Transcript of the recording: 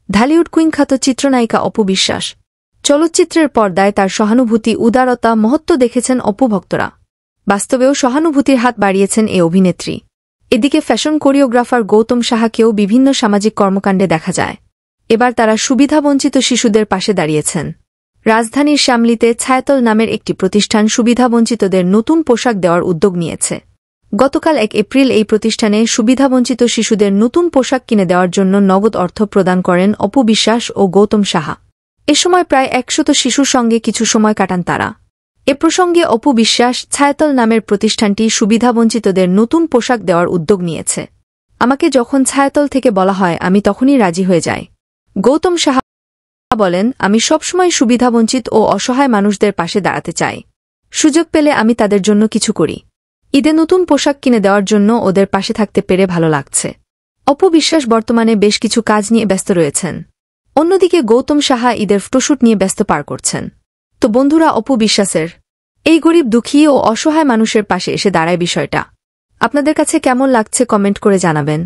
Dhallywood queen খ্যাত চিত্রনায়িকা অপু বিশ্বাস। চলচ্চিত্রের পর্দায় তার সহানুভূতি, উদারতা, মহত্ব দেখেছেন অপু ভক্তরা। বাস্তবেও সহানুভূতির হাত বাড়িয়েছেন এ অভিনেত্রী। এদিকে ফ্যাশন কোরিওগ্রাফার গৌতম সাহাকেও বিভিন্ন সামাজিক কর্মকাণ্ডে দেখা যায়। এবার তারা সুবিধাবঞ্চিত শিশুদের পাশে দাঁড়িয়েছেন। রাজধানীর শ্যামলীতে ছায়াতল নামের একটি প্রতিষ্ঠান সুবিধাবঞ্চিতদের নতুন পোশাক দেওয়ার উদ্যোগ নিয়েছে। গতকাল 1 এপ্রিল এই প্রতিষ্ঠানে সুবিধাবঞ্চিত শিশুদের নতুন পোশাক কিনে দেওয়ার জন্য নগদ অর্থ প্রদান করেন অপু বিশ্বাস ও গৌতম সাহা। এ সময় প্রায় 100 শিশুর সঙ্গে কিছু সময় কাটান তারা। এ প্রসঙ্গে অপু বিশ্বাস, ছায়াতল নামের প্রতিষ্ঠানটি সুবিধাবঞ্চিতদের নতুন পোশাক দেওয়ার উদ্যোগ নিয়েছে। আমাকে যখন ছায়াতল থেকে বলা হয় আমি তখনই রাজি হয়ে যাই। গৌতম সাহা বলেন, আমি সবসময় সুবিধাবঞ্চিত ও অসহায় মানুষদের পাশে দাঁড়াতে চাই। সুযোগ পেলে আমি তাদের জন্য কিছু করি। ঈদে নতুন পোশাক কিনে দেওয়ার জন্য ওদের পাশে থাকতে পেরে ভালো লাগছে। অপু বিশ্বাস বর্তমানে বেশ কিছু কাজ নিয়ে ব্যস্ত রয়েছেন। অন্যদিকে গৌতম সাহা ঈদের ফটোশুট নিয়ে ব্যস্ত পার করছেন। তো বন্ধুরা, অপু বিশ্বাসের এই গরিব, দুঃখী ও অসহায় মানুষের পাশে এসে দাঁড়ায় বিষয়টা আপনাদের কাছে কেমন লাগছে কমেন্ট করে জানাবেন।